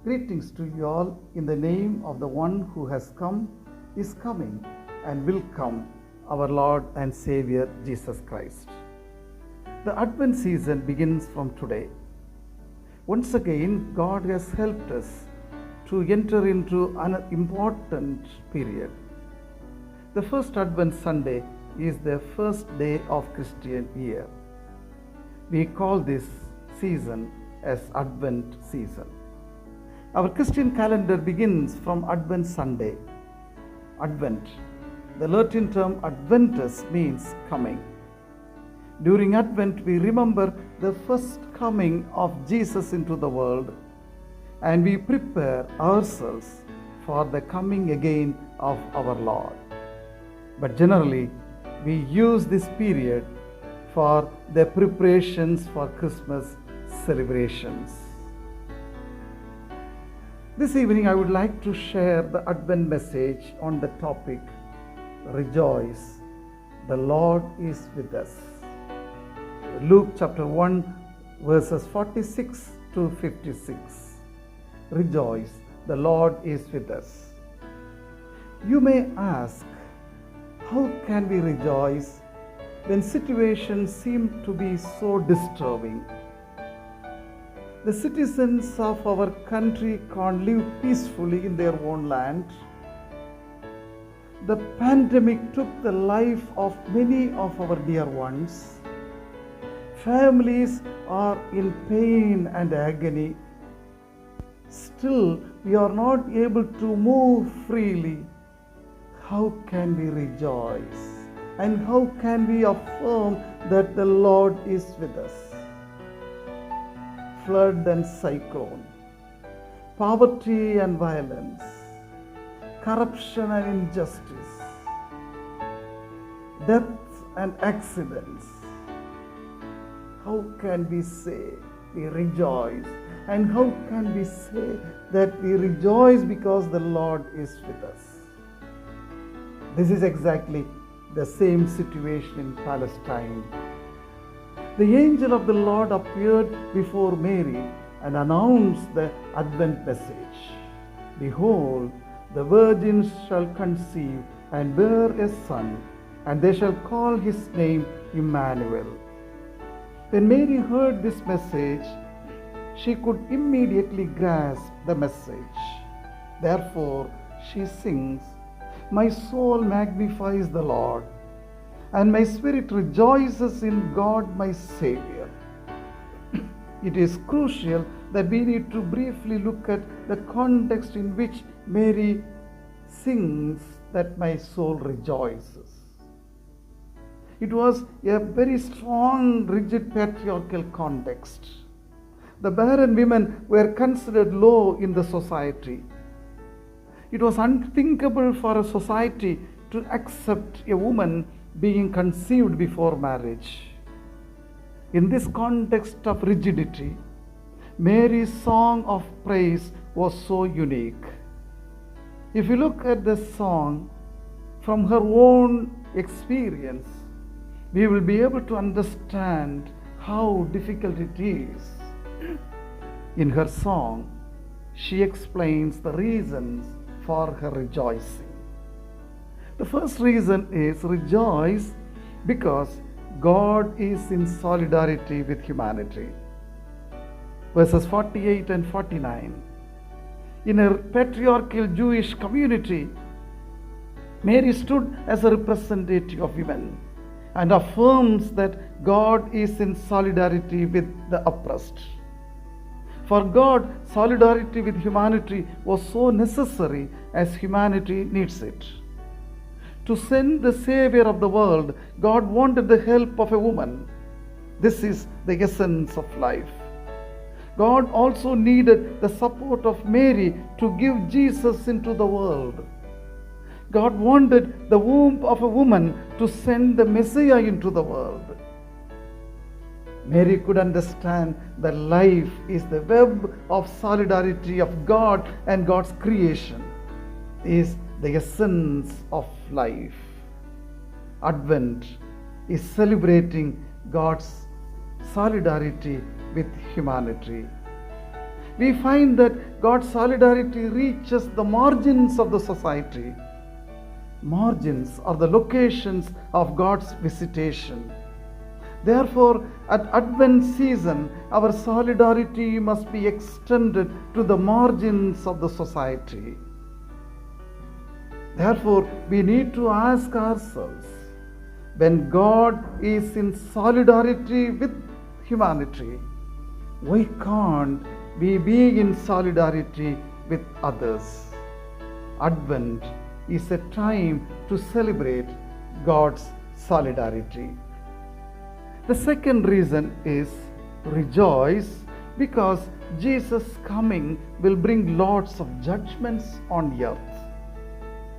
Greetings to you all in the name of the one who has come, is coming, and will come, our Lord and Savior Jesus Christ. The Advent season begins from today. Once again, God has helped us to enter into an important period. The first Advent Sunday is the first day of Christian year. We call this season as Advent season. Our Christian calendar begins from Advent Sunday. Advent, the Latin term Adventus, means coming. During Advent, we remember the first coming of Jesus into the world, and we prepare ourselves for the coming again of our Lord. But generally, we use this period for the preparations for Christmas celebrations. This evening, I would like to share the Advent message on the topic, Rejoice, the Lord is with us. Luke chapter 1, verses 46 to 56. Rejoice, the Lord is with us. You may ask, how can we rejoice when situations seem to be so disturbing? The citizens of our country can't live peacefully in their own land. The pandemic took the life of many of our dear ones. Families are in pain and agony. Still, we are not able to move freely. How can we rejoice? And how can we affirm that the Lord is with us? Flood and cyclone, poverty and violence, corruption and injustice, death and accidents. How can we say we rejoice? And how can we say that we rejoice because the Lord is with us? This is exactly the same situation in Palestine. The angel of the Lord appeared before Mary and announced the Advent message. Behold, the virgin shall conceive and bear a son, and they shall call his name Emmanuel. When Mary heard this message, she could immediately grasp the message. Therefore, she sings, "My soul magnifies the Lord, and my spirit rejoices in God my Savior." It is crucial that we need to briefly look at the context in which Mary sings that my soul rejoices. It was a very strong, rigid patriarchal context. The barren women were considered low in the society. It was unthinkable for a society to accept a woman being conceived before marriage. In this context of rigidity, Mary's song of praise was so unique. If you look at the song from her own experience, we will be able to understand how difficult it is. In her song, she explains the reasons for her rejoicing. The first reason is rejoice because God is in solidarity with humanity. Verses 48 and 49. In a patriarchal Jewish community, Mary stood as a representative of women and affirms that God is in solidarity with the oppressed. For God, solidarity with humanity was so necessary as humanity needs it. To send the Savior of the world, God wanted the help of a woman. This is the essence of life. God also needed the support of Mary to give Jesus into the world. God wanted the womb of a woman to send the Messiah into the world. Mary could understand that life is the web of solidarity of God and God's creation, is the essence of life. Advent is celebrating God's solidarity with humanity. We find that God's solidarity reaches the margins of the society. Margins are the locations of God's visitation. Therefore, at Advent season, our solidarity must be extended to the margins of the society. Therefore, we need to ask ourselves, when God is in solidarity with humanity, why can't we be in solidarity with others? Advent is a time to celebrate God's solidarity. The second reason is rejoice, because Jesus' coming will bring lots of judgments on earth.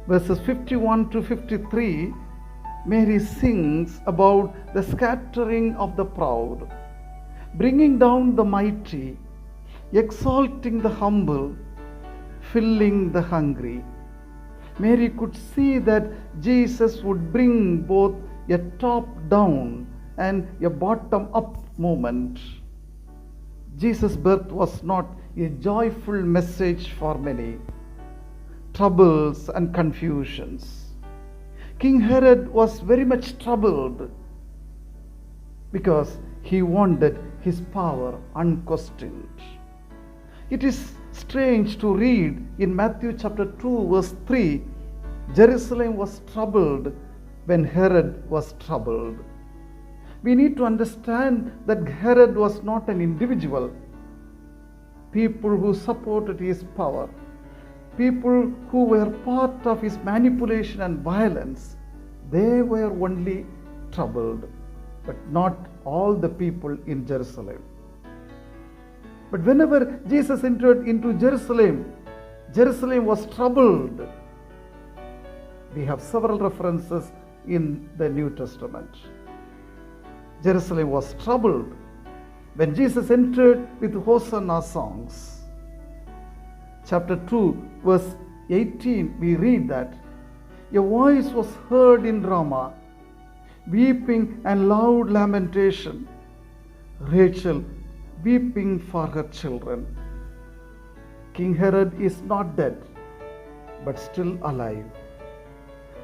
Verses 51 to 53, Mary sings about the scattering of the proud, bringing down the mighty, exalting the humble, filling the hungry. Mary could see that Jesus would bring both a top-down and a bottom-up movement. Jesus' birth was not a joyful message for many. Troubles and confusions. King Herod was very much troubled because he wanted his power unquestioned. It is strange to read in Matthew chapter 2 verse 3, Jerusalem was troubled when Herod was troubled. We need to understand that Herod was not an individual. People who supported his power, people who were part of his manipulation and violence, they were only troubled, but not all the people in Jerusalem. But whenever Jesus entered into Jerusalem, Jerusalem was troubled. We have several references in the New Testament. Jerusalem was troubled when Jesus entered with Hosanna songs. Chapter 2, verse 18, we read that a voice was heard in Ramah, weeping and loud lamentation. Rachel weeping for her children. King Herod is not dead, but still alive.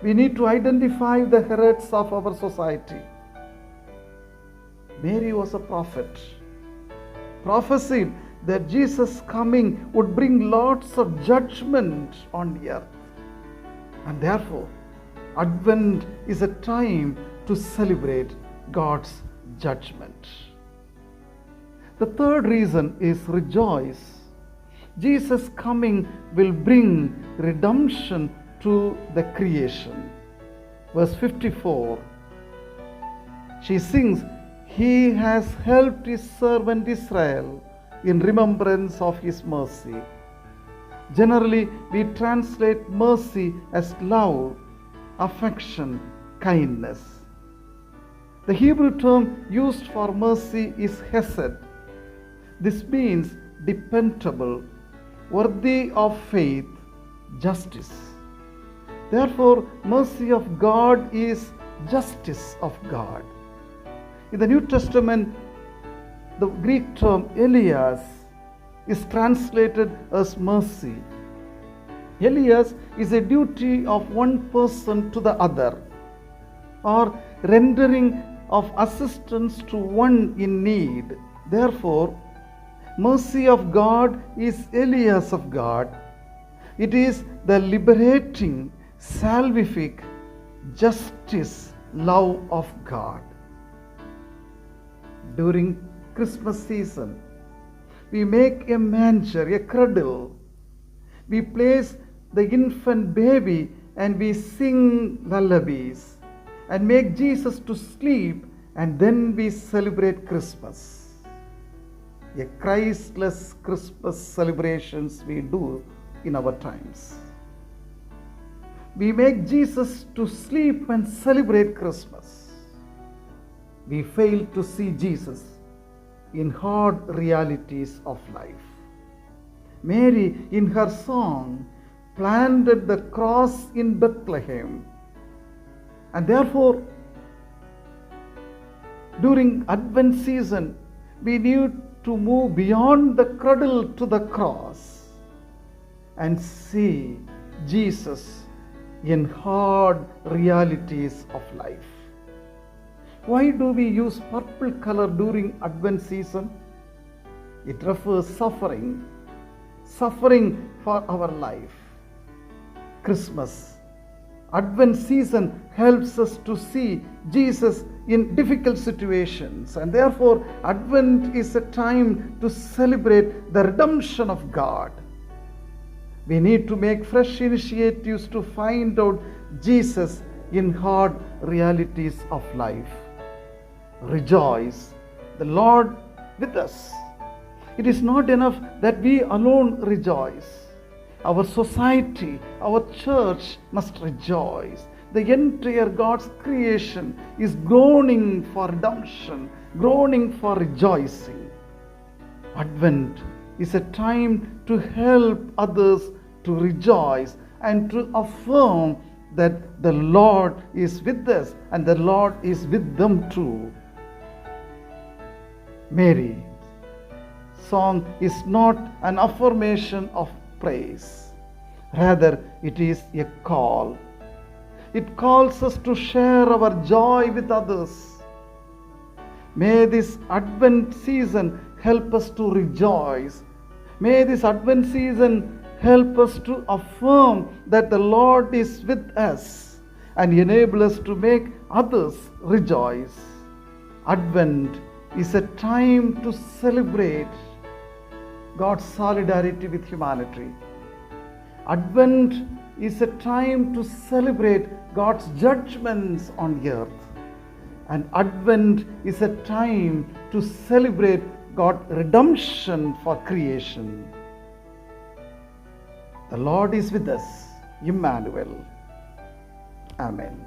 We need to identify the Herods of our society. Mary was a prophet, prophesied that Jesus' coming would bring lots of judgment on the earth. And therefore, Advent is a time to celebrate God's judgment. The third reason is rejoice. Jesus' coming will bring redemption to the creation. Verse 54, she sings, "He has helped his servant Israel in remembrance of his mercy." Generally, we translate mercy as love, affection, kindness. The Hebrew term used for mercy is hesed. This means dependable, worthy of faith, justice. Therefore, mercy of God is justice of God. In the New Testament, the Greek term Elias is translated as mercy. Elias is a duty of one person to the other, or rendering of assistance to one in need. Therefore, mercy of God is Elias of God. It is the liberating, salvific, justice, love of God. During Christmas season, we make a manger, a cradle. We place the infant baby and we sing lullabies and make Jesus to sleep, and then we celebrate Christmas. A Christless Christmas celebrations we do in our times. We make Jesus to sleep and celebrate Christmas. We fail to see Jesus in hard realities of life. Mary, in her song, planted the cross in Bethlehem. And therefore, during Advent season, we need to move beyond the cradle to the cross and see Jesus in hard realities of life. Why do we use purple color during Advent season? It refers suffering for our life. Christmas, Advent season helps us to see Jesus in difficult situations, and therefore Advent is a time to celebrate the redemption of God. We need to make fresh initiatives to find out Jesus in hard realities of life. Rejoice, the Lord with us. It is not enough that we alone rejoice. Our society, our church must rejoice. The entire God's creation is groaning for redemption, groaning for rejoicing. Advent is a time to help others to rejoice and to affirm that the Lord is with us and the Lord is with them too. Mary song is not an affirmation of praise. Rather, it is a call. It calls us to share our joy with others. May this Advent season help us to rejoice. May this Advent season help us to affirm that the Lord is with us and enable us to make others rejoice. Advent is a time to celebrate God's solidarity with humanity. Advent is a time to celebrate God's judgments on earth. And Advent is a time to celebrate God's redemption for creation. The Lord is with us. Emmanuel. Amen.